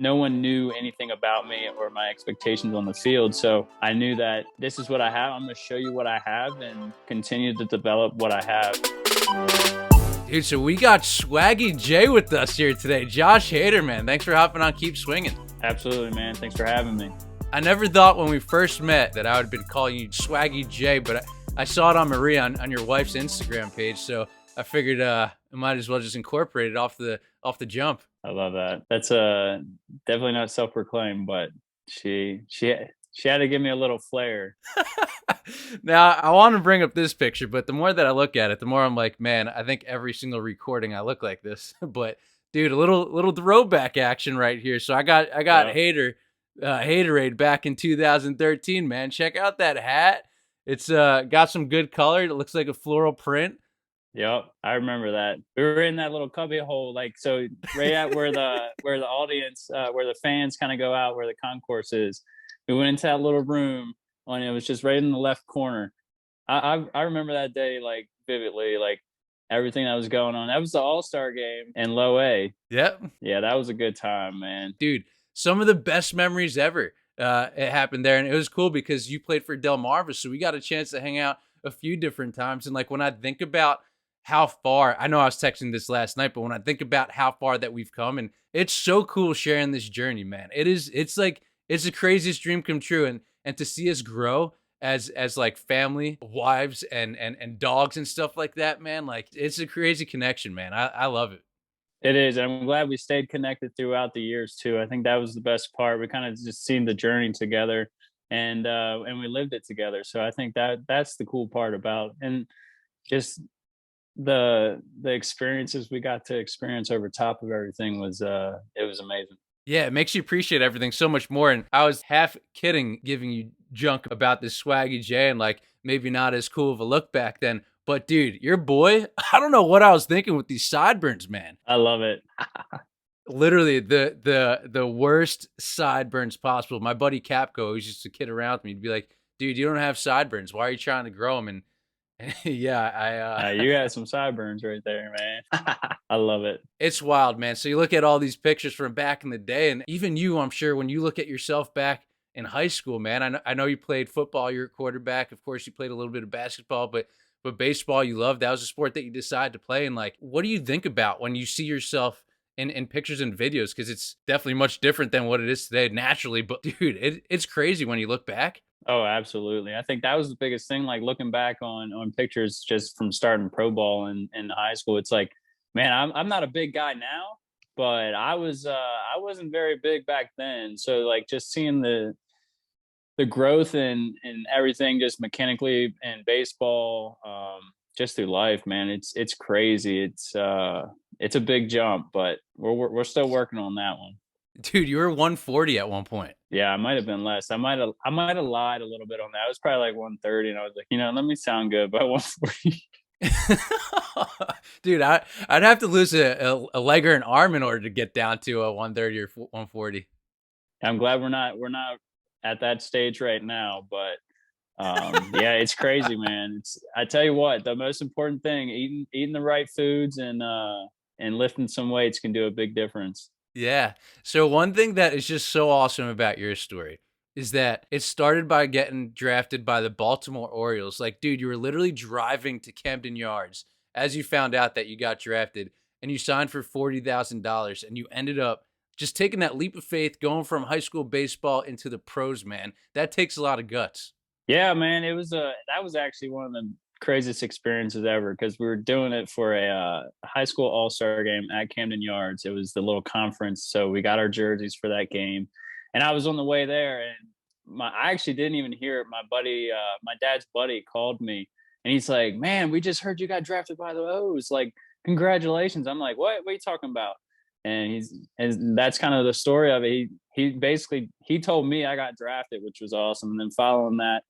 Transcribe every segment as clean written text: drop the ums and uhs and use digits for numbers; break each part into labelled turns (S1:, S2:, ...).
S1: no one knew anything about me or my expectations on the field. So I knew that this is what I have. I'm going to show you what I have and continue to develop what I have.
S2: Dude, so we got Swaggy J with us here today. Josh Hader, man. Thanks for hopping on Keep Swinging.
S1: Absolutely, man. Thanks for having me.
S2: I never thought when we first met that I would have been calling you Swaggy J, but I saw it on Maria on your wife's Instagram page, so I figured I might as well just incorporate it off the jump.
S1: I love that. That's definitely not self-proclaimed, but she had to give me a little flair.
S2: Now, I want to bring up this picture, but the more that I look at it, the more I'm like, man, I think every single recording I look like this. But dude, a little throwback action right here. So I got yeah. Haterade back in 2013, man. Check out that hat. It's got some good color. It looks like a floral print.
S1: Yep, I remember that. We were in that little cubby hole, like so right at where the audience, where the fans kind of go out, where the concourse is. We went into that little room, and it was just right in the left corner. I remember that day like vividly, like everything that was going on. That was the All-Star game in Low A.
S2: Yep.
S1: Yeah, that was a good time, man.
S2: Dude, some of the best memories ever. It happened there, and it was cool because you played for Del Marva, so we got a chance to hang out a few different times. And like when I think about how far, I know I was texting this last night, but when I think about how far that we've come, and it's so cool sharing this journey, man. It's like it's the craziest dream come true, and to see us grow as like family, wives, and dogs and stuff like that, man. Like it's a crazy connection, man. I love it.
S1: It is. I'm glad we stayed connected throughout the years too. I think that was the best part. We kind of just seen the journey together, and we lived it together. So I think that's the cool part about, and just the experiences we got to experience over top of everything was it was amazing.
S2: Yeah, it makes you appreciate everything so much more. And I was half kidding, giving you junk about this Swaggy J and like maybe not as cool of a look back then. But dude, your boy, I don't know what I was thinking with these sideburns, man.
S1: I love it.
S2: Literally the worst sideburns possible. My buddy Capco, who's just a kid around with me, he'd be like, dude, you don't have sideburns. Why are you trying to grow them? And yeah,
S1: you got some sideburns right there, man. I love it.
S2: It's wild, man. So you look at all these pictures from back in the day, and even you, I'm sure, when you look at yourself back in high school, man, I know you played football, you're a quarterback. Of course, you played a little bit of basketball, but baseball you loved. That was a sport that you decided to play. And like, what do you think about when you see yourself in pictures and videos? Because it's definitely much different than what it is today naturally. But dude, it's crazy when you look back.
S1: Oh, absolutely. I think that was the biggest thing, like looking back on pictures just from starting pro ball in high school. It's like, man, I'm not a big guy now, but I wasn't very big back then. So like just seeing the growth and everything just mechanically in baseball, just through life, man, it's crazy. It's a big jump, but we're still working on that one.
S2: Dude, you were 140 at one point.
S1: Yeah, I might have been less. I might have lied a little bit on that. It was probably like 130, and I was like, let me sound good by 140.
S2: Dude, I'd have to lose a leg or an arm in order to get down to a 130 or 140.
S1: I'm glad we're not at that stage right now, but yeah, it's crazy, man. I tell you what, the most important thing, eating the right foods and lifting some weights can do a big difference.
S2: Yeah. So one thing that is just so awesome about your story is that it started by getting drafted by the Baltimore Orioles. Like, dude, you were literally driving to Camden Yards as you found out that you got drafted, and you signed for $40,000, and you ended up just taking that leap of faith, going from high school baseball into the pros, man. That takes a lot of guts.
S1: Yeah, man. That was actually one of the craziest experiences ever, because we were doing it for a high school all-star game at Camden Yards. It was the little conference, so we got our jerseys for that game, and I was on the way there, and I actually didn't even hear it. My buddy, my dad's buddy, called me, and he's like, "Man, we just heard you got drafted by the O's. Like, congratulations!" I'm like, "What are you talking about?" And that's kind of the story of it. He basically told me I got drafted, which was awesome. And then following that,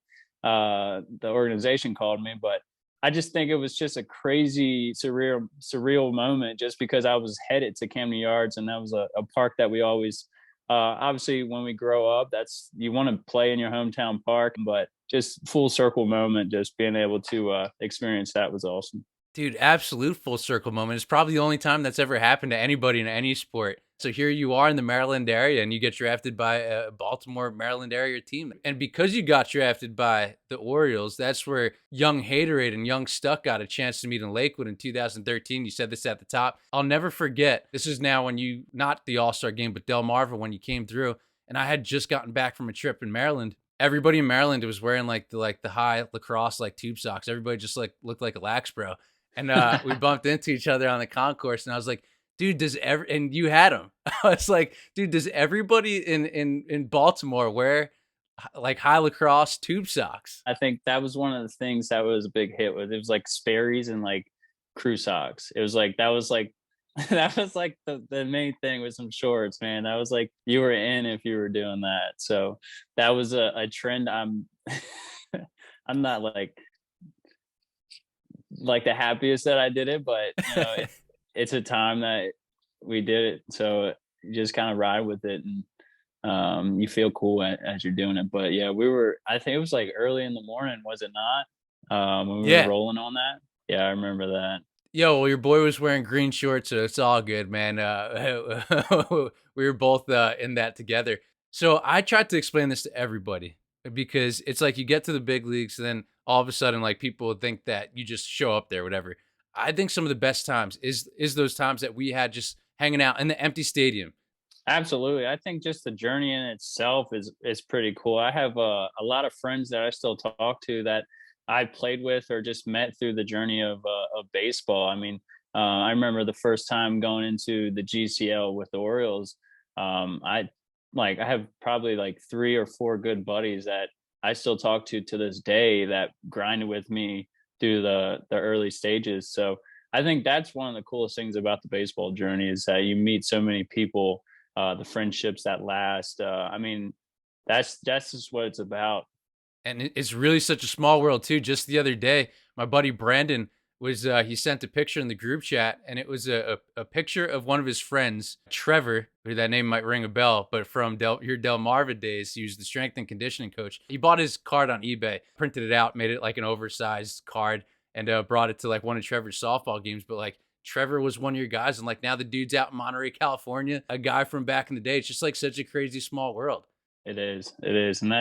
S1: the organization called me, but I just think it was just a crazy surreal moment, just because I was headed to Camden Yards, and that was a park that we always obviously when we grow up, you want to play in your hometown park, but just full circle moment, just being able to experience that was awesome.
S2: Dude, absolute full circle moment. It's probably the only time that's ever happened to anybody in any sport So here you are in the Maryland area and you get drafted by a Baltimore, Maryland area team. And because you got drafted by the Orioles, that's where young Haterade and young Stuck got a chance to meet in Lakewood in 2013. You said this at the top. I'll never forget. This is now when you, not the All-Star game, but Delmarva when you came through. And I had just gotten back from a trip in Maryland. Everybody in Maryland was wearing like the high lacrosse like tube socks. Everybody just like looked like a lax bro. And we bumped into each other on the concourse and I was like, dude, and you had him. I was like, dude, does everybody in Baltimore wear like high lacrosse tube socks?
S1: I think that was one of the things that was a big hit with. It was like Sperry's and like crew socks. It was like that was like that was like the main thing with some shorts, man. That was like you were in if you were doing that. So that was a trend. I'm not like the happiest that I did it, but it's a time that we did it. So you just kind of ride with it and you feel cool as you're doing it. But yeah, I think it was like early in the morning, was it not? When we were
S2: Yeah.
S1: rolling on that. Yeah, I remember that.
S2: Yo, well, your boy was wearing green shorts, so it's all good, man. We were both in that together. So I tried to explain this to everybody because it's like you get to the big leagues, and then all of a sudden, like people would think that you just show up there, whatever. I think some of the best times is those times that we had just hanging out in the empty stadium.
S1: Absolutely. I think just the journey in itself is pretty cool. I have a lot of friends that I still talk to that I played with or just met through the journey of baseball. I mean, I remember the first time going into the GCL with the Orioles. I have probably like 3 or 4 good buddies that I still talk to this day that grinded with me through the early stages. So I think that's one of the coolest things about the baseball journey is that you meet so many people, the friendships that last. I mean, that's just what it's about.
S2: And it's really such a small world too. Just the other day, my buddy Brandon was he sent a picture in the group chat, and it was a picture of one of his friends, Trevor, who that name might ring a bell, but from your Delmarva days, he was the strength and conditioning coach. He bought his card on eBay, printed it out, made it like an oversized card, and brought it to like one of Trevor's softball games. But like Trevor was one of your guys, and like now the dude's out in Monterey, California, a guy from back in the day. It's just like such a crazy small world.
S1: It is, and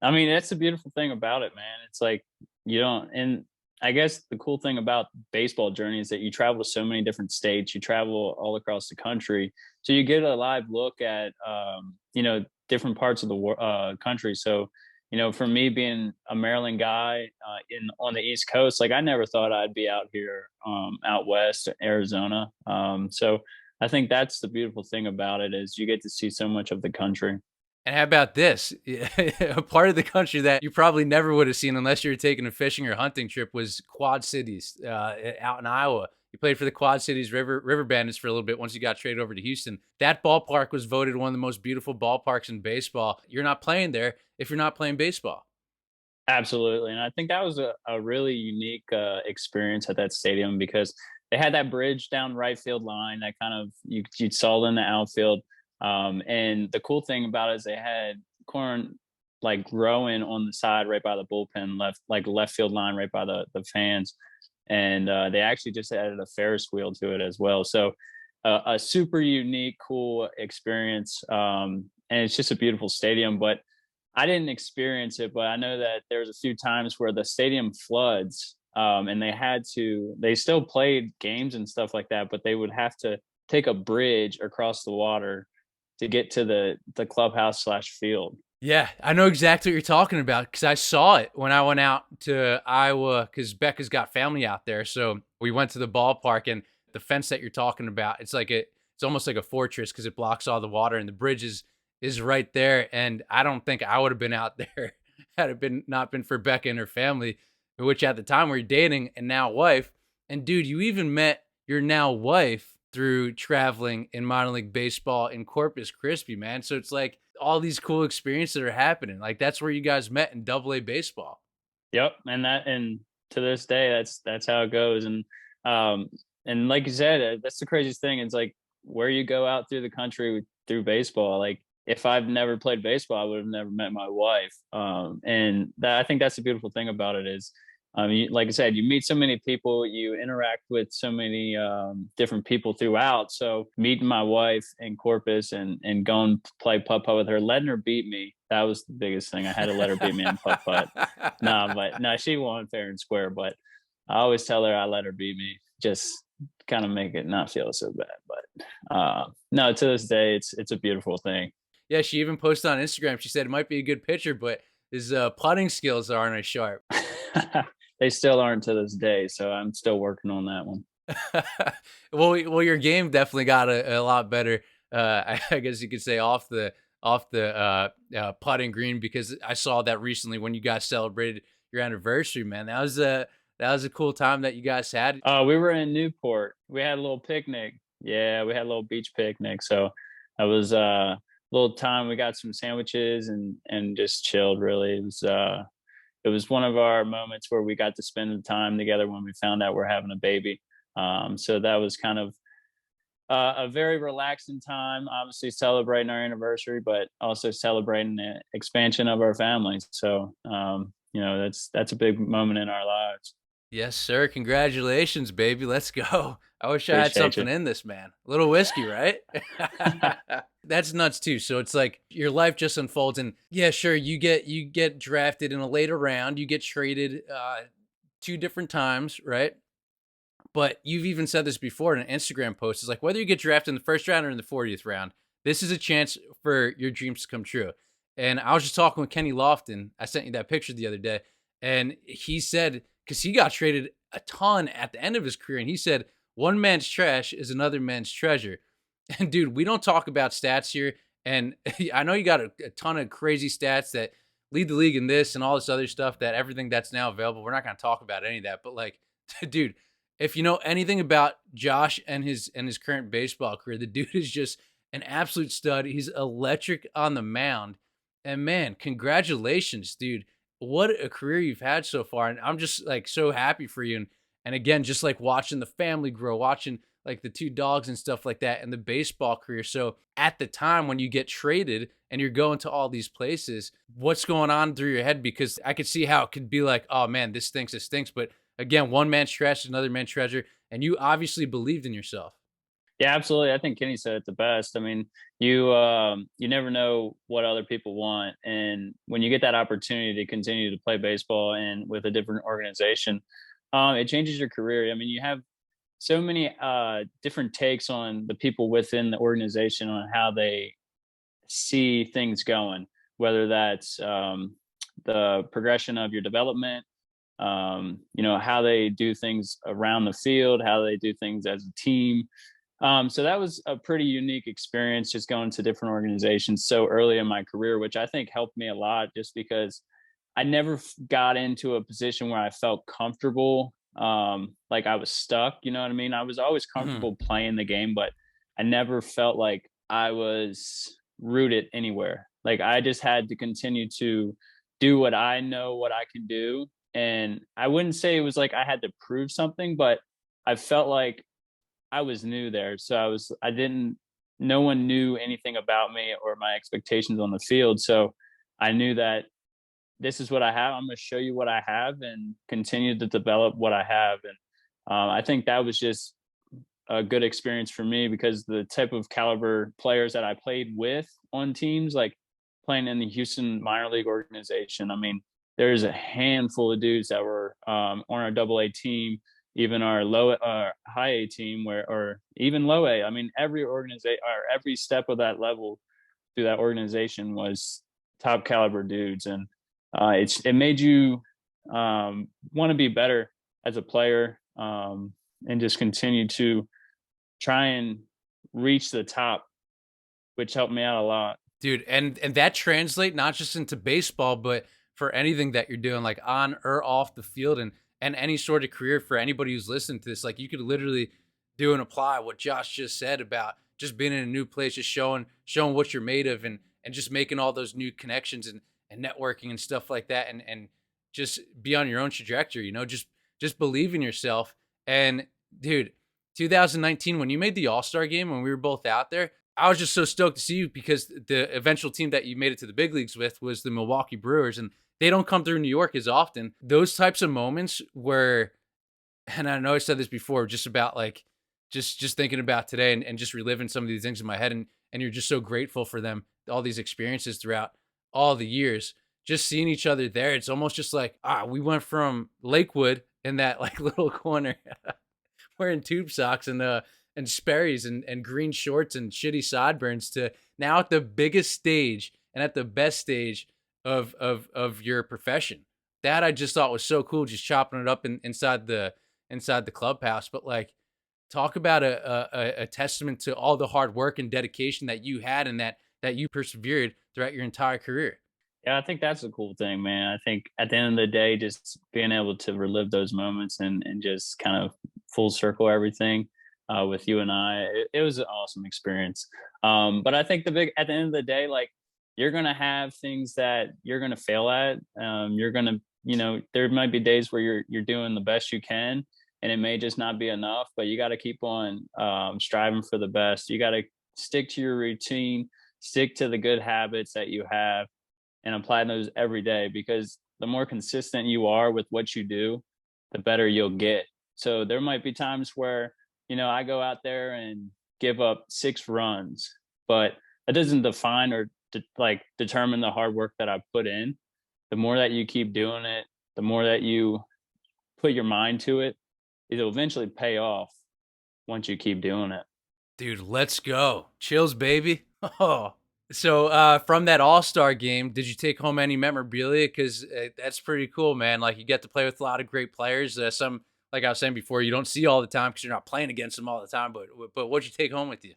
S1: I mean, that's the beautiful thing about it, man. It's like you don't, and I guess the cool thing about baseball journey is that you travel to so many different states. You travel all across the country, so you get a live look at different parts of the country. So, for me being a Maryland guy in on the East Coast, like I never thought I'd be out here, out west, Arizona. So I think that's the beautiful thing about it is you get to see so much of the country.
S2: And how about this? A part of the country that you probably never would have seen unless you were taking a fishing or hunting trip was Quad Cities out in Iowa. You played for the Quad Cities River Bandits for a little bit once you got traded over to Houston. That ballpark was voted one of the most beautiful ballparks in baseball. You're not playing there if you're not playing baseball.
S1: Absolutely, and I think that was a really unique experience at that stadium because they had that bridge down right field line that kind of you saw in the outfield. And the cool thing about it is they had corn like growing on the side right by the bullpen, left field line right by the fans, and they actually just added a Ferris wheel to it as well. So a super unique, cool experience, and it's just a beautiful stadium. But I didn't experience it, but I know that there's a few times where the stadium floods, and they still played games and stuff like that, but they would have to take a bridge across the water to get to the clubhouse slash field.
S2: Yeah, I know exactly what you're talking about because I saw it when I went out to Iowa because Becca's got family out there. So we went to the ballpark and the fence that you're talking about, it's almost like a fortress because it blocks all the water and the bridge is right there. And I don't think I would have been out there had it been not been for Becca and her family, which at the time we were dating and now wife. And dude, you even met your now wife through traveling in minor league baseball in Corpus Christi, man. So it's like all these cool experiences that are happening. Like that's where you guys met in Double-A baseball.
S1: Yep, and to this day, that's how it goes. And like you said, that's the craziest thing. It's like where you go out through the country through baseball. Like if I've never played baseball, I would have never met my wife. And I think that's the beautiful thing about it is Like I said, you meet so many people, you interact with so many different people throughout. So meeting my wife in Corpus and going to play putt putt with her, letting her beat me, that was the biggest thing. I had to let her beat me in putt putt. Nah, but no, she won fair and square. But I always tell her I let her beat me, just kind of make it not feel so bad. But no, to this day, it's a beautiful thing.
S2: Yeah, she even posted on Instagram. She said it might be a good picture, but his putting skills aren't as sharp.
S1: They still aren't to this day, so I'm still working on that one.
S2: Well, your game definitely got a lot better. I guess you could say off the putting green, because I saw that recently when you guys celebrated your anniversary. Man, that was a cool time that you guys had.
S1: We were in Newport. We had a little picnic. Yeah, we had a little beach picnic. So that was a little time. We got some sandwiches and just chilled. Really, it was one of our moments where we got to spend the time together when we found out we're having a baby. So that was kind of a very relaxing time. Obviously, celebrating our anniversary, but also celebrating the expansion of our family. So that's a big moment in our lives.
S2: Yes, sir. Congratulations, baby. Let's go. I wish I had
S1: Appreciate
S2: something
S1: you.
S2: in this, man. A little whiskey, right? That's nuts too. So it's like your life just unfolds, and yeah, sure, you get drafted in a later round, you get traded two different times, right? But you've even said this before in an Instagram post. It's like whether you get drafted in the first round or in the 40th round, this is a chance for your dreams to come true. And I was just talking with Kenny Lofton. I sent you that picture the other day, and he said, because he got traded a ton at the end of his career, and he said, one man's trash is another man's treasure. And dude, we don't talk about stats here. And I know you got a ton of crazy stats that lead the league in this and all this other stuff, that everything that's now available. We're not going to talk about any of that. But like, dude, if you know anything about Josh and his current baseball career, the dude is just an absolute stud. He's electric on the mound. And man, congratulations, dude. What a career you've had so far. And I'm just like so happy for you. And again, just like watching the family grow, watching like the two dogs and stuff like that, and the baseball career. So at the time when you get traded and you're going to all these places, what's going on through your head? Because I could see how it could be like, oh man, this stinks, it stinks. But again, one man's trash is another man's treasure. And you obviously believed in yourself.
S1: Yeah, absolutely. I think Kenny said it the best. I mean, you never know what other people want, and when you get that opportunity to continue to play baseball and with a different organization, it changes your career. I mean, you have so many different takes on the people within the organization on how they see things going, whether that's the progression of your development, how they do things around the field, how they do things as a team. So that was a pretty unique experience, just going to different organizations so early in my career, which I think helped me a lot, just because I never got into a position where I felt comfortable, like I was stuck. You know what I mean? I was always
S2: Mhm.
S1: comfortable playing the game, but I never felt like I was rooted anywhere. Like I just had to continue to do what I know what I can do. And I wouldn't say it was like I had to prove something, but I felt like I was new there. So I didn't, no one knew anything about me or my expectations on the field. So I knew that this is what I have. I'm going to show you what I have and continue to develop what I have. And I think that was just a good experience for me, because the type of caliber players that I played with on teams, like playing in the Houston minor league organization, I mean, there's a handful of dudes that were on our double A team, even our low high A team, or even low A. I mean, every organization or every step of that level through that organization was top caliber dudes. And it made you want to be better as a player, and just continue to try and reach the top, which helped me out a lot.
S2: Dude, and that translate not just into baseball, but for anything that you're doing, like on or off the field, and any sort of career. For anybody who's listening to this, like you could literally do and apply what Josh just said about just being in a new place, just showing what you're made of, and just making all those new connections and networking and stuff like that, and just be on your own trajectory. Just believe in yourself. And dude, 2019, when you made the All-Star game, when we were both out there, I was just so stoked to see you because the eventual team that you made it to the big leagues with was the Milwaukee Brewers, and they don't come through New York as often. Those types of moments where, and I know I said this before, just about like just thinking about today and just reliving some of these things in my head, and you're just so grateful for them, all these experiences throughout all the years. Just seeing each other there, it's almost just like we went from Lakewood in that like little corner wearing tube socks and Sperry's and green shorts and shitty sideburns to now at the biggest stage and at the best stage of your profession. That I just thought was so cool, just chopping it up inside the clubhouse. But like, talk about a testament to all the hard work and dedication that you had and that you persevered throughout your entire career.
S1: Yeah, I think that's a cool thing, man. I think at the end of the day, just being able to relive those moments and just kind of full circle everything with you and it was an awesome experience. But I think at the end of the day, like you're gonna have things that you're gonna fail at. You're gonna, there might be days where you're doing the best you can, and it may just not be enough. But you got to keep on striving for the best. You got to stick to your routine, stick to the good habits that you have and apply those every day because the more consistent you are with what you do, the better you'll get. So there might be times where, I go out there and give up 6 runs, but that doesn't define or determine the hard work that I put in. The more that you keep doing it, the more that you put your mind to it, it'll eventually pay off once you keep doing it.
S2: Dude, let's go. Chills, baby. Oh. So from that All-Star game, did you take home any memorabilia? Because that's pretty cool, man. Like you get to play with a lot of great players. Some, like I was saying before, you don't see all the time because you're not playing against them all the time. But what'd you take home with you?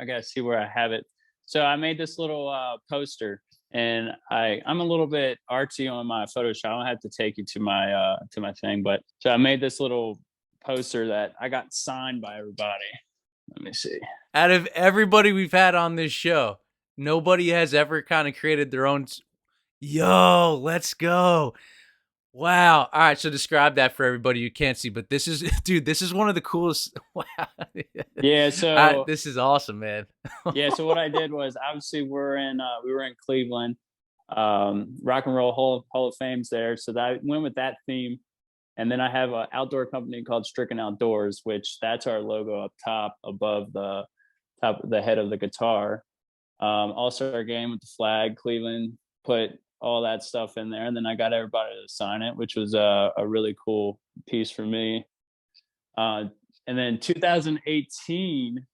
S1: I gotta see where I have it. So I made this little poster, and I'm a little bit artsy on my Photoshop. I don't have to take you to my thing, but so I made this little poster that I got signed by everybody. Let me see.
S2: Out of everybody we've had on this show, nobody has ever kind of created their own. Yo, let's go. Wow. All right. So describe that for everybody you can't see, but this is, dude, this is one of the coolest. Wow.
S1: Yeah. So
S2: this is awesome, man.
S1: yeah. So what I did was obviously we were in Cleveland, Rock and Roll Hall of Fame's there. So that I went with that theme. And then I have an outdoor company called Stricken Outdoors, which that's our logo up top above the top of the head of the guitar. All-Star game with the flag, Cleveland, put all that stuff in there. And then I got everybody to sign it, which was a really cool piece for me. And then 2018,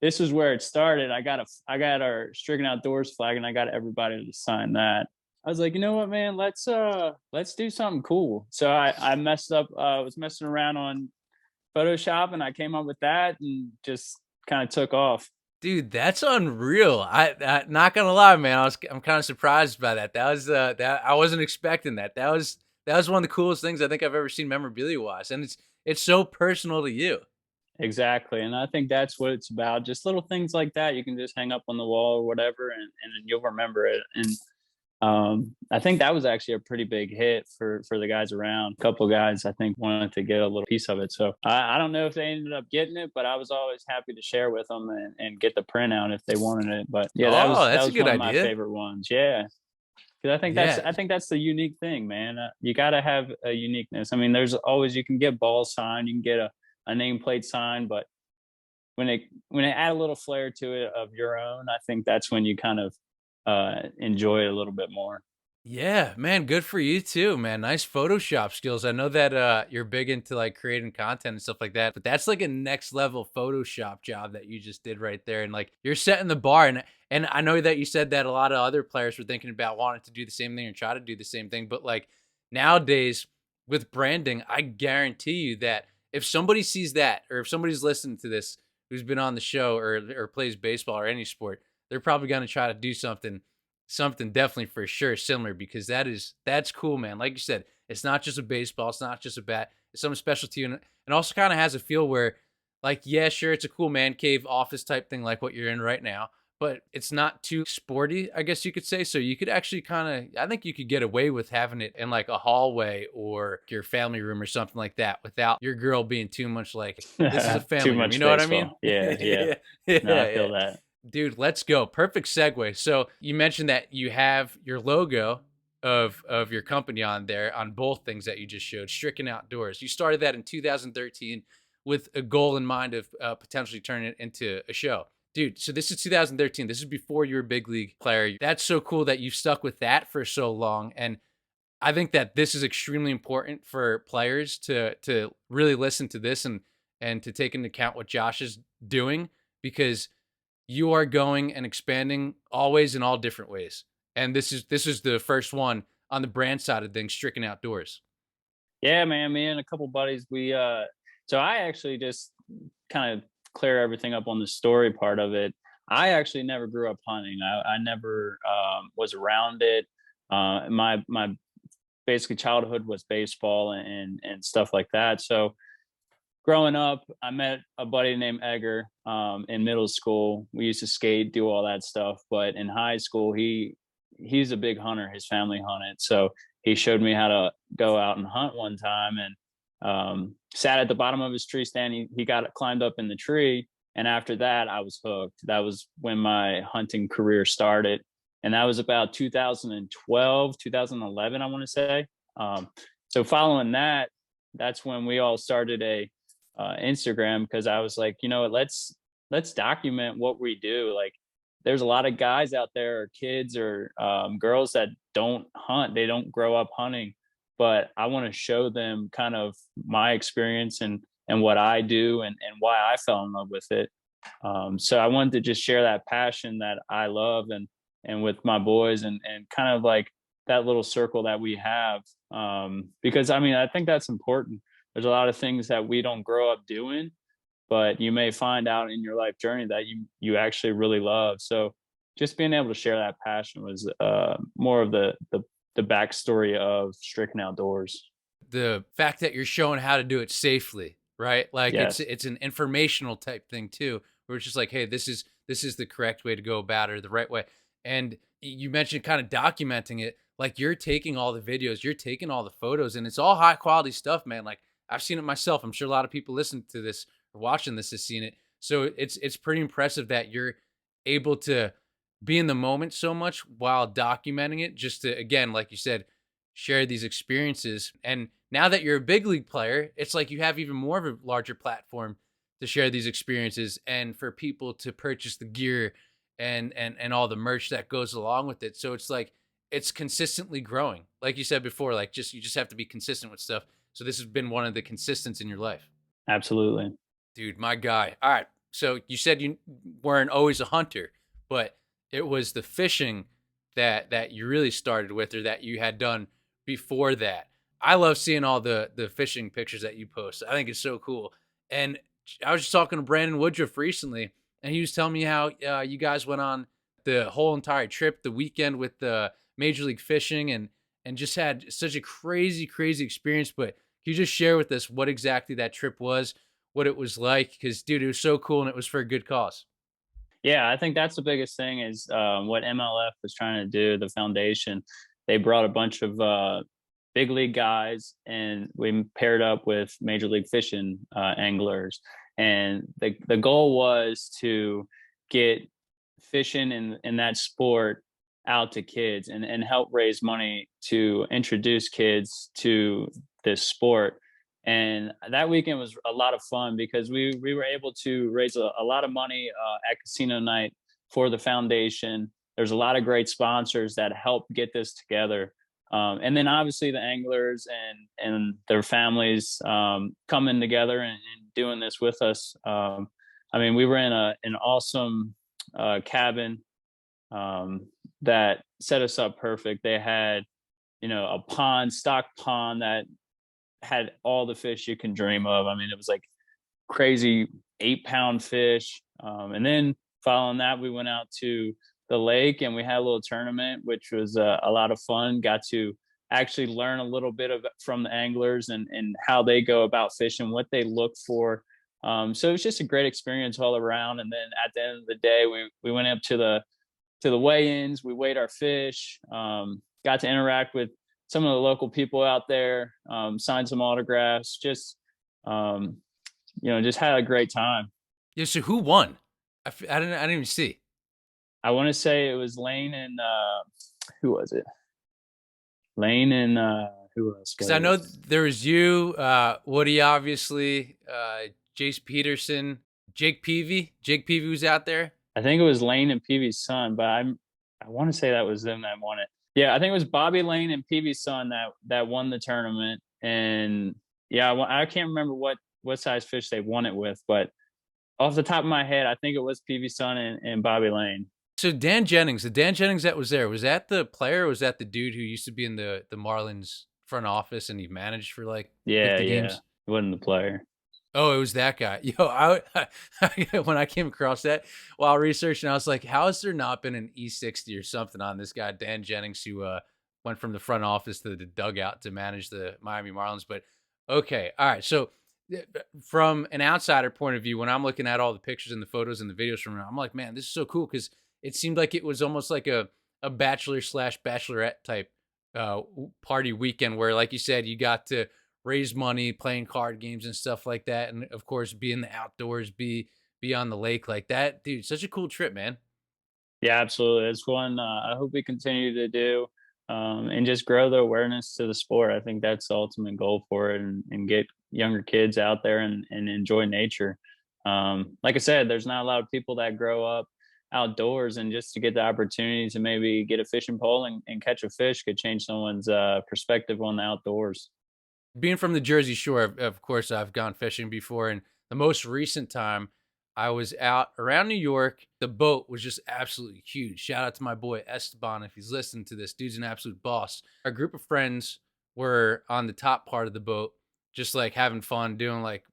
S1: this is where it started. I got our Stricken Outdoors flag and I got everybody to sign that. I was like, you know what, man, let's do something cool. So I was messing around on Photoshop and I came up with that and just kind of took off.
S2: Dude, that's unreal. I not gonna lie, man. I'm kind of surprised by that. That was that I wasn't expecting that. That was one of the coolest things I think I've ever seen memorabilia wise, and it's so personal to you.
S1: Exactly, and I think that's what it's about. Just little things like that you can just hang up on the wall or whatever, and you'll remember it. And I think that was actually a pretty big hit for the guys around. A couple of guys, I think, wanted to get a little piece of it. So I don't know if they ended up getting it, but I was always happy to share with them and get the printout if they wanted it. But yeah, that was
S2: a good
S1: one
S2: idea.
S1: of my favorite ones. Yeah, because I think that's the unique thing, man. You got to have a uniqueness. I mean, there's always you can get balls signed, you can get a nameplate signed, but when they add a little flair to it of your own, I think that's when you kind of enjoy it a little bit more.
S2: Yeah, man, good for you too, man. Nice Photoshop skills. I know that you're big into like creating content and stuff like that, but that's like a next level Photoshop job that you just did right there. And like you're setting the bar. And I know that you said that a lot of other players were thinking about wanting to do the same thing or try to do the same thing. But like nowadays with branding, I guarantee you that if somebody sees that, or if somebody's listening to this who's been on the show or plays baseball or any sport, they're probably going to try to do something definitely for sure similar, because that's cool, man. Like you said, it's not just a baseball, it's not just a bat, it's something special to you, and also kind of has a feel where like, yeah, sure, it's a cool man cave office type thing like what you're in right now, but it's not too sporty, I guess you could say. So you could actually kind of, I think you could get away with having it in like a hallway or your family room or something like that without your girl being too much like, this is a
S1: Too
S2: family room. You
S1: much
S2: know what I mean?
S1: baseball. Yeah, yeah.
S2: Yeah,
S1: No, I
S2: yeah.
S1: feel that.
S2: Dude, let's go. Perfect segue. So you mentioned that you have your logo of your company on there on both things that you just showed, Stricken Outdoors. You started that in 2013 with a goal in mind of potentially turning it into a show. Dude, so this is 2013. This is before you were a big league player. That's so cool that you've stuck with that for so long. And I think that this is extremely important for players to really listen to this and to take into account what Josh is doing, because you are going and expanding always in all different ways. And this is the first one on the brand side of things, Stricken Outdoors.
S1: Yeah, man, me and a couple buddies, so I actually just kind of clear everything up on the story part of it. I actually never grew up hunting. I never was around it. My basically childhood was baseball and stuff like that. So growing up, I met a buddy named Edgar in middle school. We used to skate, do all that stuff. But in high school, he's a big hunter. His family hunted, so he showed me how to go out and hunt one time, and sat at the bottom of his tree stand. He got climbed up in the tree, and after that, I was hooked. That was when my hunting career started, and that was about 2012, 2011, I want to say. So following that, that's when we all started a Instagram, because I was like, you know what, let's document what we do. Like, there's a lot of guys out there, or kids, or girls that don't hunt. They don't grow up hunting, but I want to show them kind of my experience and what I do and why I fell in love with it. So I wanted to just share that passion that I love and with my boys and kind of like that little circle that we have. Because I mean, I think that's important. There's a lot of things that we don't grow up doing, but you may find out in your life journey that you actually really love. So just being able to share that passion was more of the backstory of Stricken Outdoors.
S2: The fact that you're showing how to do it safely, right? Like
S1: Yes,
S2: it's an informational type thing too, where it's just like, hey, this is the correct way to go about it, or the right way. And you mentioned kind of documenting it. Like, you're taking all the videos, you're taking all the photos, and it's all high quality stuff, man. Like, I've seen it myself. I'm sure a lot of people listening to this or watching this has seen it. So it's pretty impressive that you're able to be in the moment so much while documenting it, just to, again, like you said, share these experiences. And now that you're a big league player, it's like you have even more of a larger platform to share these experiences and for people to purchase the gear and all the merch that goes along with it. So it's like it's consistently growing. Like you said before, like, just you just have to be consistent with stuff. So this has been one of the consistents in your life.
S1: absolutely.
S2: Dude, my guy. All right. So you said you weren't always a hunter, but it was the fishing that you really started with, or that you had done before that. I love seeing all the fishing pictures that you post. I think it's so cool. And I was just talking to Brandon Woodruff recently, and he was telling me how you guys went on the whole entire trip, the weekend with the Major League Fishing, and just had such a crazy, crazy experience. But can you just share with us what exactly that trip was, what it was like? Because, dude, it was so cool, and it was for a good cause.
S1: Yeah, I think that's the biggest thing is what MLF was trying to do. The foundation, they brought a bunch of big league guys, and we paired up with Major League Fishing anglers, and the goal was to get fishing in that sport out to kids and help raise money to introduce kids to this sport. And that weekend was a lot of fun because we were able to raise a lot of money at casino night for the foundation. There's a lot of great sponsors that help get this together. And then obviously the anglers and their families coming together and doing this with us. I mean, we were in an awesome cabin that set us up perfect. They had, you know, a pond, stock pond that had all the fish you can dream of. I mean, it was like crazy 8 pound fish. And then following that, we went out to the lake and we had a little tournament, which was a lot of fun. Got to actually learn a little bit of from the anglers and how they go about fishing, what they look for. So it was just a great experience all around. And then at the end of the day, we went up to the weigh-ins. We weighed our fish. Got to interact with some of the local people out there. Signed some autographs. Um, just had a great time.
S2: Yeah. So who won? I didn't even see.
S1: I want to say it was Lane and who was it? Lane and who else
S2: Because
S1: was
S2: I know
S1: it?
S2: there was you, Woody, obviously, Jace Peterson, Jake Peavy. Jake Peavy was out there.
S1: I think it was Lane and Peavy's son, but I want to say that was them that won it. Yeah, I think it was Bobby Lane and Peavy's son that won the tournament. And yeah, I can't remember what size fish they won it with, but off the top of my head, I think it was Peavy's son and Bobby Lane.
S2: So Dan Jennings, the Dan Jennings that was there, was that the player or was that the dude who used to be in the Marlins front office and he managed for like
S1: Yeah,
S2: 50
S1: yeah,
S2: games?
S1: he wasn't the player.
S2: Oh, it was that guy. Yo, when I came across that while researching, I was like, how has there not been an E60 or something on this guy, Dan Jennings, who went from the front office to the dugout to manage the Miami Marlins? But okay, all right. So from an outsider point of view, when I'm looking at all the pictures and the photos and the videos from him, I'm like, man, this is so cool because it seemed like it was almost like a bachelor slash bachelorette type party weekend where, like you said, you got to raise money, playing card games and stuff like that, and of course, be in the outdoors, be on the lake like that, dude. Such a cool trip, man.
S1: Yeah, absolutely. It's one I hope we continue to do, and just grow the awareness to the sport. I think that's the ultimate goal for it, and get younger kids out there and enjoy nature. Like I said, there's not a lot of people that grow up outdoors, and just to get the opportunity to maybe get a fishing pole and catch a fish could change someone's perspective on the outdoors.
S2: Being from the Jersey Shore, of course, I've gone fishing before, and the most recent time I was out around New York, the boat was just absolutely huge. Shout out to my boy Esteban if he's listening to this. Dude's an absolute boss. Our group of friends were on the top part of the boat, just like having fun, doing like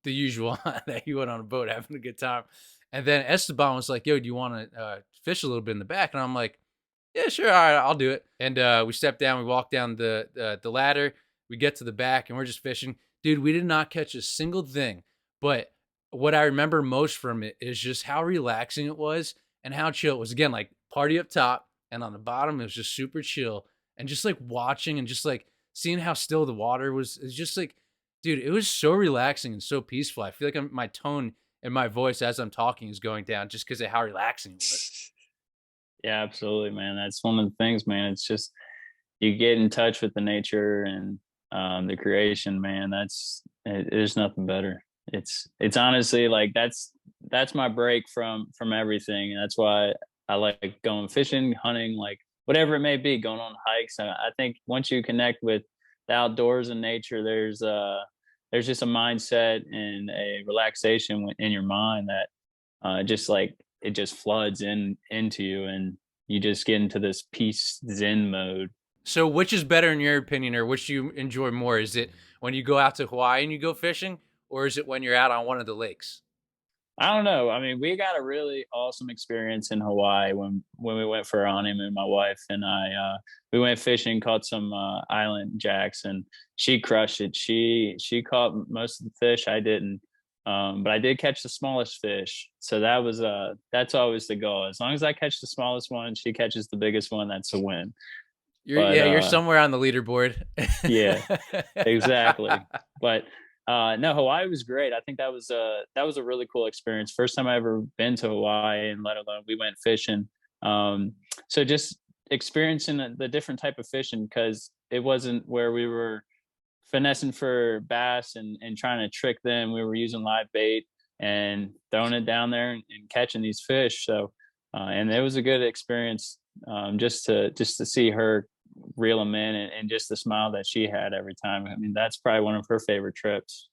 S2: the usual that you went on a boat, having a good time. And then Esteban was like, "Yo, do you want to fish a little bit in the back?" And I'm like, "Yeah, sure, all right, I'll do it." And we stepped down, we walked down the ladder, we get to the back, and we're just fishing. Dude, we did not catch a single thing, but what I remember most from it is just how relaxing it was and how chill it was. Again, like party up top, and on the bottom it was just super chill, and just like watching and just like seeing how still the water was. It's just like, dude, it was so relaxing and so peaceful. I feel like my tone and my voice as I'm talking is going down just because of how relaxing it was.
S1: Yeah, absolutely, man. That's one of the things, man. It's just you get in touch with the nature and the creation, man. There's nothing better. It's honestly like that's my break from everything. That's why I like going fishing, hunting, like whatever it may be, going on hikes. I think once you connect with the outdoors and nature, there's just a mindset and a relaxation in your mind that just like it just floods into you, and you just get into this peace zen mode.
S2: So, which is better in your opinion, or which do you enjoy more? Is it when you go out to Hawaii and you go fishing, or is it when you're out on one of the lakes?
S1: I don't know. I mean, we got a really awesome experience in Hawaii when we went for our honeymoon. My wife and I, we went fishing, caught some island jacks, and she crushed it. She caught most of the fish. I didn't, but I did catch the smallest fish. So that's always the goal. As long as I catch the smallest one, she catches the biggest one. That's a win. But
S2: You're somewhere on the leaderboard.
S1: yeah, exactly. But no, Hawaii was great. I think that was a really cool experience. First time I ever been to Hawaii, and let alone we went fishing. So just experiencing the different type of fishing, because it wasn't where we were finessing for bass and trying to trick them. We were using live bait and throwing it down there and catching these fish. So and it was a good experience, just to see her reel them in, and just the smile that she had every time. I mean, that's probably one of her favorite trips.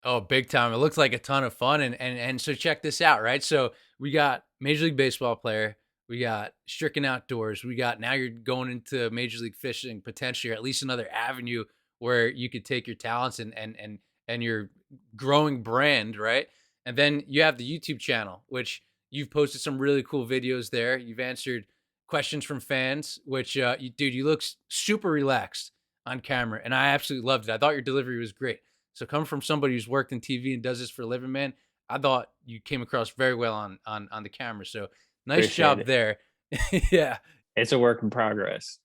S2: Oh, big time. It looks like a ton of fun. And so check this out, right? So we got Major League Baseball player, we got stricken outdoors, we got now you're going into Major League Fishing potentially, or at least another avenue where you could take your talents and your growing brand, right? And then you have the YouTube channel, which you've posted some really cool videos there. You've answered questions from fans, which dude, you look super relaxed on camera, and I absolutely loved it. I thought your delivery was great. So coming from somebody who's worked in TV and does this for a living, man, I thought you came across very well on the camera. So nice
S1: Appreciate
S2: job
S1: it.
S2: there. Yeah.
S1: It's a work in progress.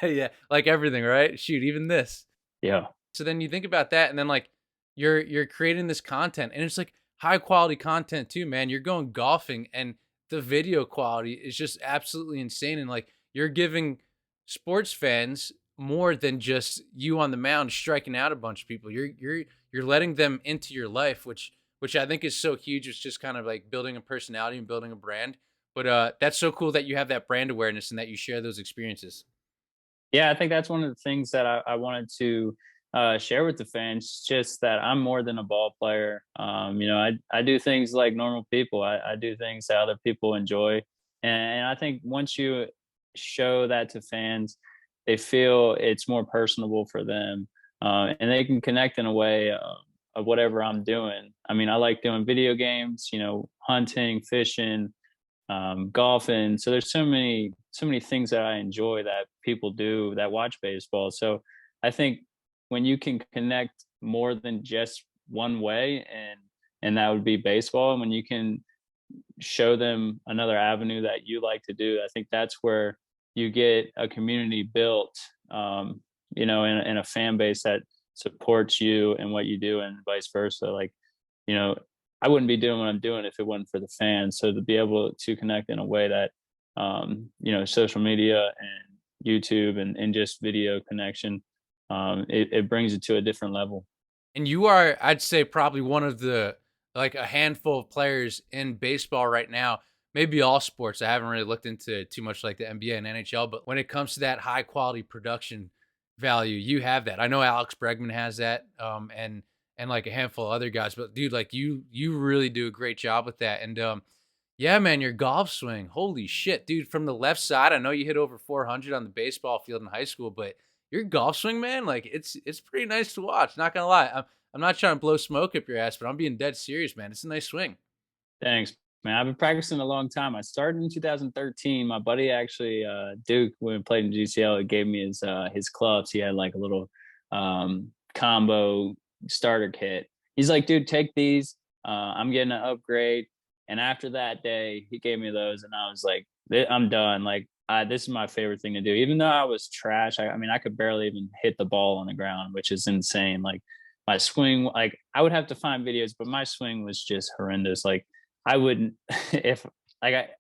S2: Yeah, like everything, right? Shoot, even this.
S1: Yeah.
S2: So then you think about that, and then like you're creating this content, and it's like high quality content too, man. You're going golfing, and the video quality is just absolutely insane. And like you're giving sports fans more than just you on the mound striking out a bunch of people. You're letting them into your life, which I think is so huge. It's just kind of like building a personality and building a brand. But that's so cool that you have that brand awareness and that you share those experiences.
S1: Yeah, I think that's one of the things that I wanted to share with the fans. Just that I'm more than a ball player. I do things like normal people. I do things that other people enjoy, and I think once you show that to fans, they feel it's more personable for them, and they can connect in a way of whatever I'm doing. I mean, I like doing video games. Hunting, fishing, golfing. So there's so many things that I enjoy that people do that watch baseball. So I think when you can connect more than just one way, and that would be baseball, and when you can show them another avenue that you like to do, I think that's where you get a community built, and a fan base that supports you and what you do, and vice versa. Like, you know, I wouldn't be doing what I'm doing if it wasn't for the fans. So to be able to connect in a way that, social media and YouTube and just video connection, it brings it to a different level.
S2: And you are, I'd say, probably one of the like a handful of players in baseball right now, maybe all sports. I haven't really looked into too much like the NBA and NHL, but when it comes to that high quality production value, you have that. I know Alex Bregman has that, and like a handful of other guys. But dude, like you really do a great job with that. And yeah, man, your golf swing, holy shit, dude! From the left side, I know you hit over 400 on the baseball field in high school, but your golf swing, man, like it's pretty nice to watch. Not gonna lie, I'm not trying to blow smoke up your ass, but I'm being dead serious, man. It's a nice swing.
S1: Thanks, man. I've been practicing a long time. I started in 2013. My buddy actually, Duke, when we played in GCL, he gave me his clubs. He had like a little combo starter kit. He's like, dude, take these. I'm getting an upgrade. And after that day, he gave me those, and I was like, I'm done. Like, this is my favorite thing to do. Even though I was trash, I mean, I could barely even hit the ball on the ground, which is insane. Like my swing, like I would have to find videos, but my swing was just horrendous. Like I wouldn't if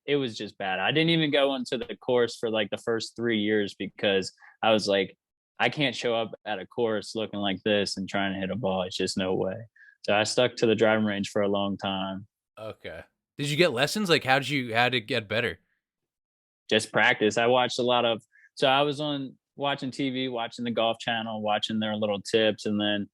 S1: it was just bad. I didn't even go into the course for like the first 3 years because I was like, I can't show up at a course looking like this and trying to hit a ball. It's just no way. So I stuck to the driving range for a long time.
S2: Okay. Did you get lessons? Like, how to get better?
S1: Just practice. I watched a lot of so I was on watching TV, watching the golf channel, watching their little tips, and then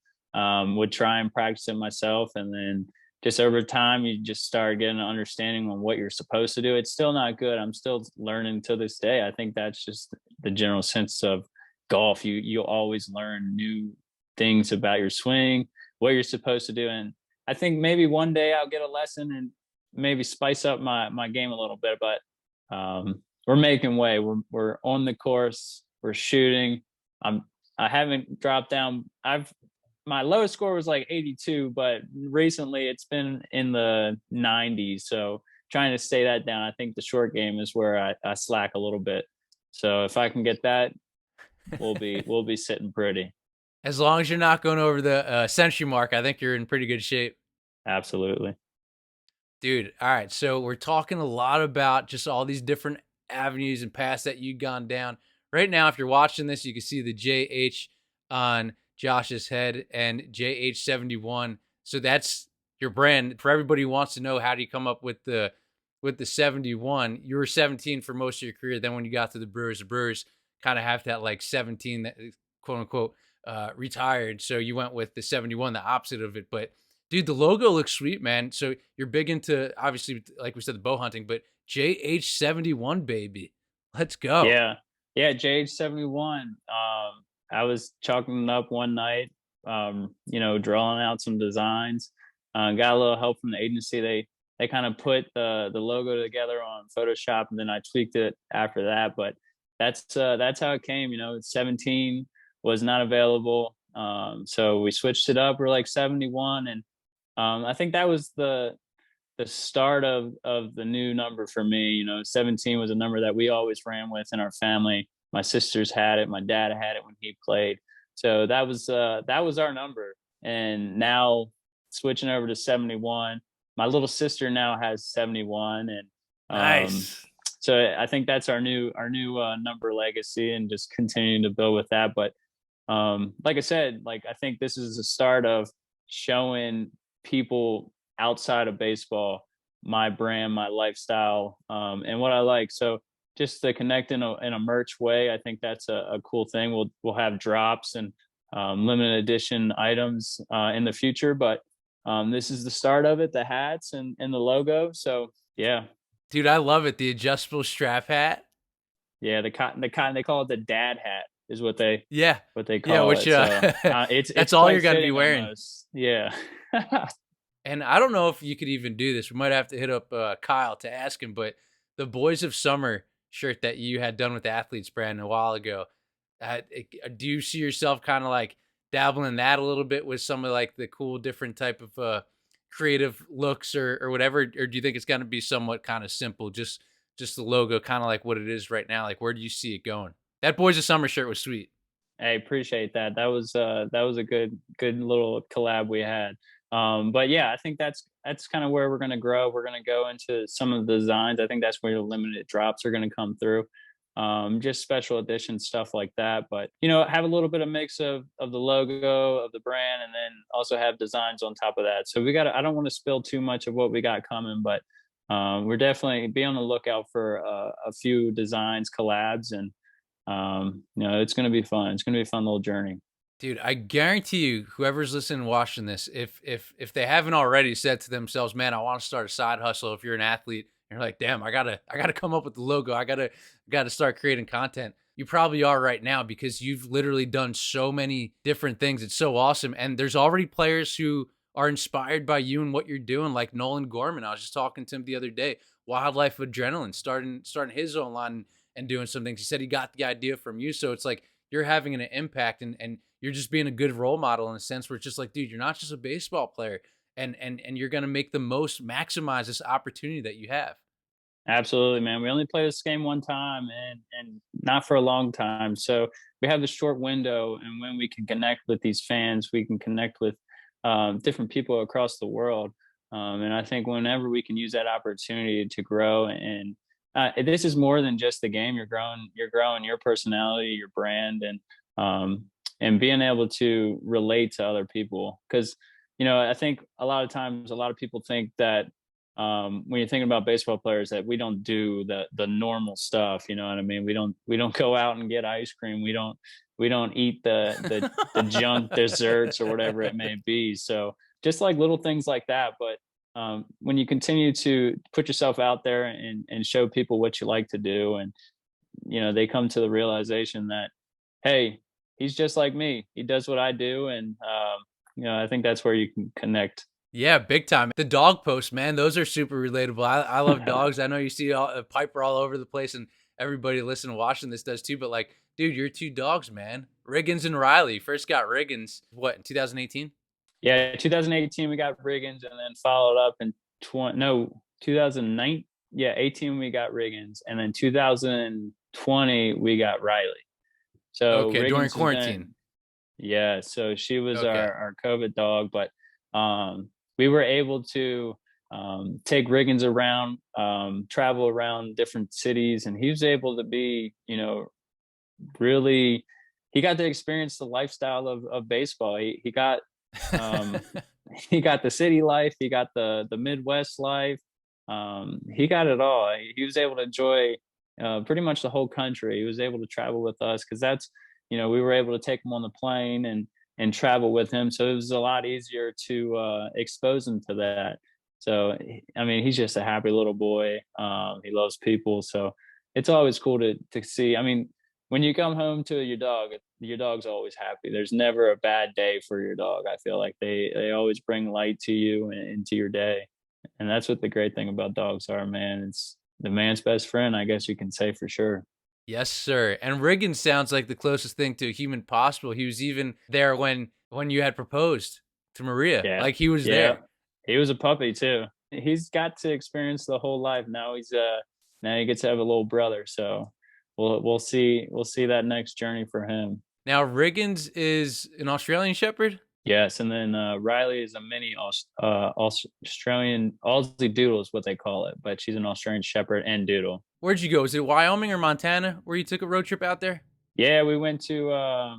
S1: would try and practice it myself. And then just over time, you just start getting an understanding on what you're supposed to do. It's still not good. I'm still learning to this day. I think that's just the general sense of golf. You'll always learn new things about your swing, what you're supposed to do. And I think maybe one day I'll get a lesson and maybe spice up my game a little bit. But we're making way. We're on the course. We're shooting. I haven't dropped down. My lowest score was like 82, but recently it's been in the 90s. So trying to stay that down. I think the short game is where I slack a little bit. So if I can get that, we'll be sitting pretty.
S2: As long as you're not going over the century mark, I think you're in pretty good shape.
S1: Absolutely.
S2: Dude, all right. So we're talking a lot about just all these different avenues and paths that you've gone down. Right now, if you're watching this, you can see the JH on Josh's head and JH71. So that's your brand. For everybody who wants to know how do you come up with the 71, you were 17 for most of your career. Then when you got to the Brewers kind of have that like 17 that quote unquote retired. So you went with the 71, the opposite of it. But dude, the logo looks sweet, man. So you're big into, obviously, like we said, the bow hunting, but JH71, baby. Let's go.
S1: Yeah. Yeah. JH71. I was chalking it up one night, drawing out some designs. Got a little help from the agency. They kind of put the logo together on Photoshop, and then I tweaked it after that. But that's how it came. 17 was not available. So we switched it up. We're like 71, and I think that was the start of the new number for me. 17 was a number that we always ran with in our family. My sisters had it, my dad had it when he played. So that was our number. And now switching over to 71, my little sister now has 71, and um
S2: Nice.
S1: so I think that's our new number legacy, and just continuing to build with that. But like I said, like I think this is the start of showing people outside of baseball my brand, my lifestyle, and what I like. So just to connect in a merch way, I think that's a cool thing. We'll have drops and limited edition items in the future, but this is the start of it. The hats and the logo. So yeah,
S2: Dude, I love it. The adjustable strap hat.
S1: yeah, the cotton, they call it the dad hat, is
S2: Yeah.
S1: what they
S2: Yeah,
S1: call
S2: which
S1: it. So it's
S2: that's all you're
S1: quite
S2: gonna be
S1: fitting
S2: wearing.
S1: almost. Yeah.
S2: And I don't know if you could even do this. We might have to hit up Kyle to ask him, but the Boys of Summer shirt that you had done with the Athletes brand a while ago, do you see yourself kind of like dabbling in that a little bit with some of like the cool different type of creative looks or whatever? Or do you think it's going to be somewhat kind of simple, just the logo, kind of like what it is right now? Like, where do you see it going? That Boys of Summer shirt was sweet.
S1: I appreciate that. That was a good little collab we had. But yeah, I think that's kind of where we're going to grow. We're going to go into some of the designs. I think that's where the limited drops are going to come through. Just special edition stuff like that. But have a little bit of mix of the logo of the brand, and then also have designs on top of that. So we got. I don't want to spill too much of what we got coming, but we're definitely be on the lookout for a few designs, collabs, and it's going to be fun. It's going to be a fun little journey.
S2: Dude, I guarantee you, whoever's listening, watching this, if they haven't already said to themselves, "Man, I want to start a side hustle." If you're an athlete, and you're like, "Damn, I gotta come up with the logo. I gotta start creating content." You probably are right now because you've literally done so many different things. It's so awesome, and there's already players who are inspired by you and what you're doing, like Nolan Gorman. I was just talking to him the other day. Wildlife Adrenaline, starting his own line and doing some things. He said he got the idea from you, so it's like you're having an impact and you're just being a good role model in a sense where it's just like, dude, you're not just a baseball player and you're going to make the most maximize this opportunity that you have.
S1: Absolutely, man. We only play this game one time, and not for a long time. So we have this short window, and when we can connect with these fans, we can connect with different people across the world. And I think whenever we can use that opportunity to grow, and this is more than just the game. You're growing your personality, your brand, and being able to relate to other people. Because I think a lot of times, a lot of people think that when you're thinking about baseball players, that we don't do the normal stuff. You know what I mean? We don't go out and get ice cream. We don't eat the junk desserts or whatever it may be. So just like little things like that. But when you continue to put yourself out there and show people what you like to do, and they come to the realization that, hey, he's just like me. He does what I do, and I think that's where you can connect.
S2: Yeah, big time. The dog posts, man, those are super relatable. I love dogs. I know you see Piper all over the place, and everybody listening, watching this does too. But like, dude, you're two dogs, man. Riggins and Riley. First got Riggins, what, in 2018?
S1: Yeah, 2018 we got Riggins, and then followed up in 2009. Yeah, 18 we got Riggins, and then 2020 we got Riley. So
S2: Okay, during
S1: Riggins has
S2: quarantine.
S1: been, yeah. So she was
S2: Okay.
S1: our COVID dog, but we were able to take Riggins around, travel around different cities, and he was able to be, really. He got to experience the lifestyle of baseball. He got um, he got the city life. He got the Midwest life. He got it all. He was able to enjoy pretty much the whole country. He was able to travel with us because we were able to take him on the plane and travel with him. So it was a lot easier to expose him to that. So I mean, he's just a happy little boy. He loves people. So it's always cool to see. I mean, when you come home to your dog's always happy. There's never a bad day for your dog. I feel like they always bring light to you and into your day. And that's what the great thing about dogs are, man. It's the man's best friend, I guess you can say for sure.
S2: Yes, sir. And Riggins sounds like the closest thing to a human possible. He was even there when you had proposed to Maria.
S1: Yeah,
S2: Like he was
S1: yeah.
S2: there.
S1: He was a puppy too. He's got to experience the whole life. Now he gets to have a little brother. So we'll see that next journey for him.
S2: Now Riggins is an Australian Shepherd.
S1: Yes, and then Riley is a mini Australian Aussie Doodle is what they call it, but she's an Australian Shepherd and Doodle.
S2: Where'd you go? Was it Wyoming or Montana where you took a road trip out there?
S1: Yeah, we went to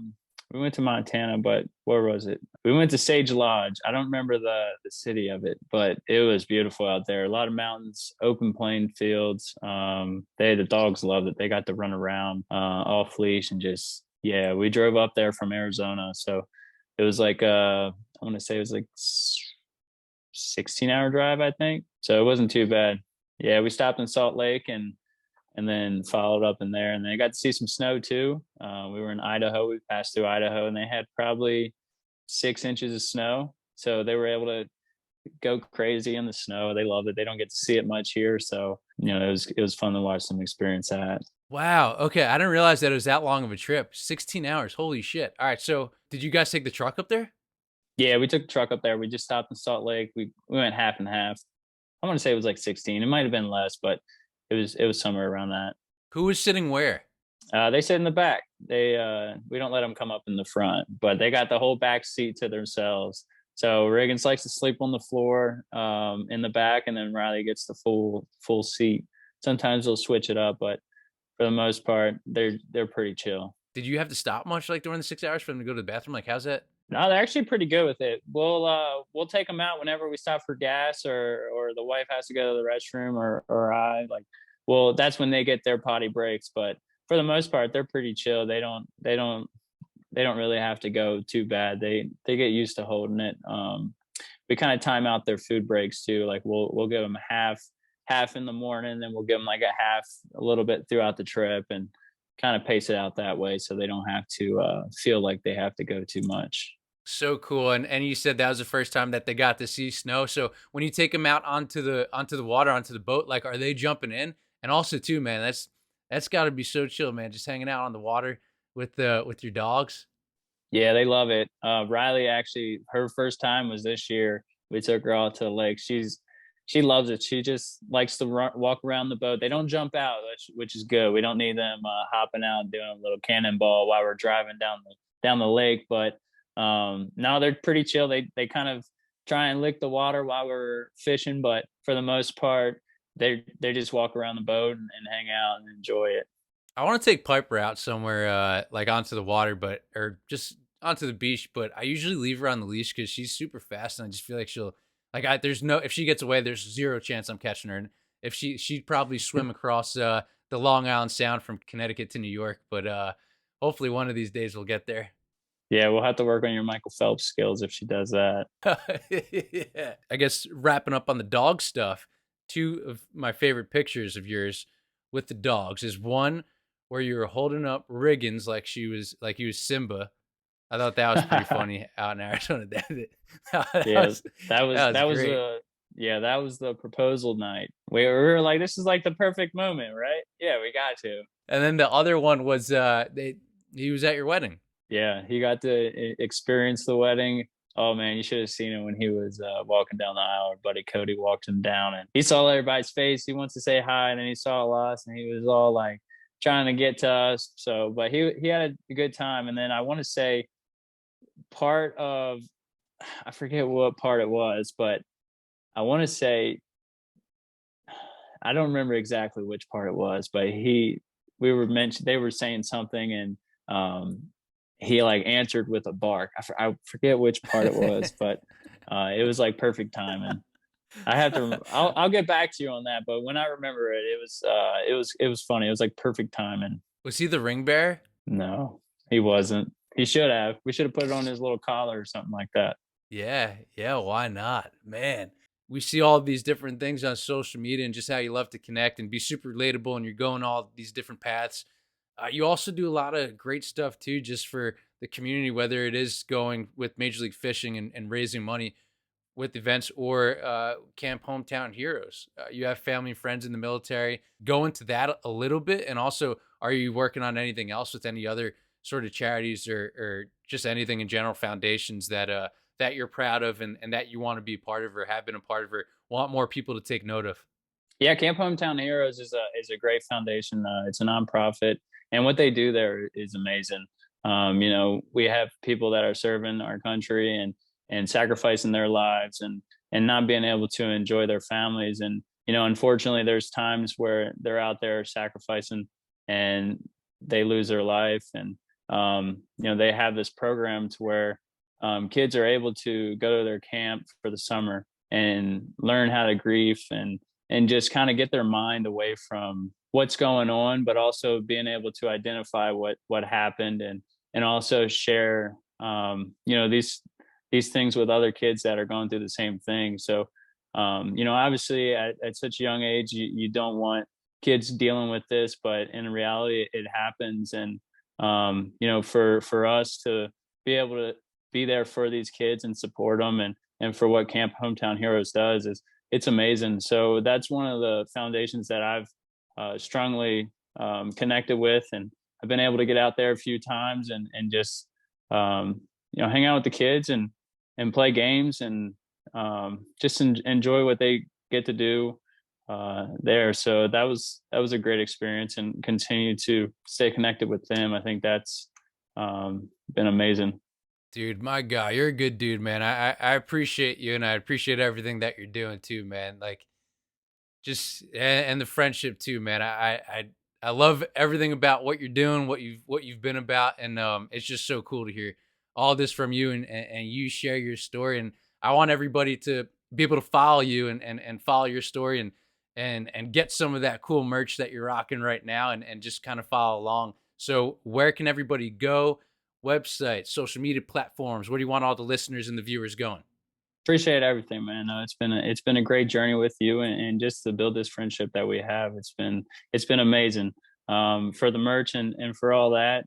S1: Montana, but where was it? We went to Sage Lodge. I don't remember the city of it, but it was beautiful out there. A lot of mountains, open plain fields. The dogs loved it. They got to run around off leash and just yeah. We drove up there from Arizona, so it was like I want to say it was like 16-hour drive, I think. So it wasn't too bad. Yeah, we stopped in Salt Lake and then followed up in there. And then I got to see some snow too. We were in Idaho. We passed through Idaho, and they had probably 6 inches of snow. So they were able to go crazy in the snow. They loved it. They don't get to see it much here, so it was fun to watch them experience that.
S2: Wow. Okay. I didn't realize that it was that long of a trip. 16 hours. Holy shit. All right. So did you guys take the truck up there?
S1: Yeah, we took the truck up there. We just stopped in Salt Lake. We went half and half. I want to say it was like 16. It might have been less, but it was somewhere around that.
S2: Who was sitting where?
S1: They sit in the back. We don't let them come up in the front, but they got the whole back seat to themselves. So Riggins likes to sleep on the floor in the back, and then Riley gets the full seat. Sometimes they'll switch it up, but for the most part, they're pretty chill.
S2: Did you have to stop much like during the 6 hours for them to go to the bathroom? Like, how's that?
S1: No, they're actually pretty good with it. We'll take them out whenever we stop for gas, or the wife has to go to the restroom, or I like. Well, that's when they get their potty breaks. But for the most part, they're pretty chill. They don't really have to go too bad. They get used to holding it. We kind of time out their food breaks too. Like we'll give them half in the morning, then we'll give them like a half a little bit throughout the trip, and kind of pace it out that way so they don't have to feel like they have to go too much.
S2: So cool. And you said that was the first time that they got to see snow. So when you take them out onto the water, onto the boat, like are they jumping in? And also too, man, that's got to be so chill, man. Just hanging out on the water with your dogs.
S1: Yeah, they love it. Riley actually, her first time was this year. We took her out to the lake. She loves it. She just likes to walk around the boat. They don't jump out, which is good. We don't need them hopping out and doing a little cannonball while we're driving down the lake. But no, they're pretty chill. They kind of try and lick the water while we're fishing, but for the most part, they just walk around the boat and hang out and enjoy it.
S2: I want to take Piper out somewhere, like onto the water, or just onto the beach. But I usually leave her on the leash because she's super fast, and I just feel like there's no, if she gets away, there's zero chance I'm catching her. And if she'd probably swim across the Long Island Sound from Connecticut to New York. But hopefully one of these days we'll get there.
S1: Yeah, we'll have to work on your Michael Phelps skills if she does that.
S2: Yeah. I guess wrapping up on the dog stuff, two of my favorite pictures of yours with the dogs is one where you were holding up Riggins like he was Simba. I thought that was pretty funny out in Arizona. That
S1: Yeah,
S2: was
S1: that was
S2: great.
S1: that was the proposal night. We were like, this is like the perfect moment, right? Yeah, we got to.
S2: And then the other one was he was at your wedding.
S1: Yeah, he got to experience the wedding. Oh man, you should have seen him when he was walking down the aisle. Our buddy Cody walked him down, and he saw everybody's face. He wants to say hi, and then he saw us, and he was all like trying to get to us. So, but he had a good time. And then I want to say part of I forget what part it was, but I want to say I don't remember exactly which part it was, but they were saying something, and he like answered with a bark. I forget which part it was, but it was like perfect timing. I'll get back to you on that, but when I remember it, it was funny. It was like perfect timing.
S2: Was he the ring bearer?
S1: No, he wasn't. He should have. We should have put it on his little collar or something like that.
S2: Yeah, yeah, why not? Man, we see all these different things on social media and just how you love to connect and be super relatable and you're going all these different paths. You also do a lot of great stuff too, just for the community, whether it is going with Major League Fishing and raising money with events or Camp Hometown Heroes. You have family and friends in the military. Go into that a little bit and also are you working on anything else with any other sort of charities or just anything in general, foundations that you're proud of and that you want to be a part of or have been a part of or want more people to take note of?
S1: Yeah, Camp Hometown Heroes is a great foundation. It's a nonprofit, and what they do there is amazing. We have people that are serving our country and sacrificing their lives and not being able to enjoy their families. And unfortunately, there's times where they're out there sacrificing and they lose their life. And they have this program to where kids are able to go to their camp for the summer and learn how to grieve and just kind of get their mind away from what's going on, but also being able to identify what happened and also share these things with other kids that are going through the same thing. So obviously at such a young age, you don't want kids dealing with this, but in reality, it happens. And for us to be able to be there for these kids and support them and for what Camp Hometown Heroes does is it's amazing. So that's one of the foundations that I've strongly connected with, and I've been able to get out there a few times and just hang out with the kids and play games and just enjoy what they get to do there. So that was a great experience, and continue to stay connected with them. I think that's been amazing.
S2: Dude, my God, you're a good dude, man. I appreciate you, and I appreciate everything that you're doing too, man. Like, just and the friendship too, man. I love everything about what you're doing, what you've been about, and it's just so cool to hear all this from you and you share your story. And I want everybody to be able to follow you and follow your story and get some of that cool merch that you're rocking right now and just kind of follow along. So where can everybody go? Website, social media platforms. Where do you want all the listeners and the viewers going?
S1: Appreciate everything, man. It's been a great journey with you, and just to build this friendship that we have. It's been amazing. For the merch and for all that,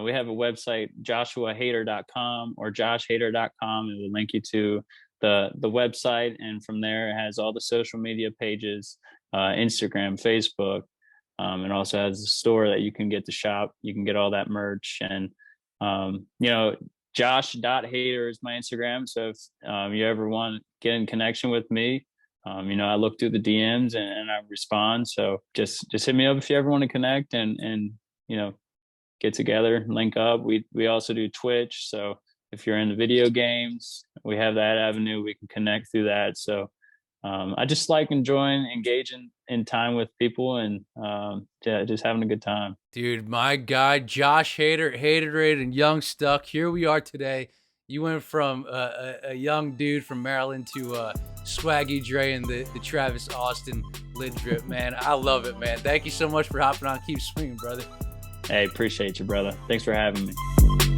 S1: we have a website, joshuahader.com or joshhader.com. It will link you to the website, and from there it has all the social media pages, Instagram, Facebook. It also has a store that you can get to shop. You can get all that merch, and Josh.Hader is my Instagram. So if you ever want to get in connection with me, I look through the DMs and I respond. So just hit me up if you ever want to connect and get together, link up. We also do Twitch. So if you're into video games, we have that avenue. We can connect through that. So I just like engaging in time with people and just having a good time.
S2: Dude, my guy, Josh Hader, Haterade, and Young Stuck. Here we are today. You went from a young dude from Maryland to Swaggy Dre and the Travis Austin lid drip, man. I love it, man. Thank you so much for hopping on. Keep swinging, brother.
S1: Hey, appreciate you, brother. Thanks for having me.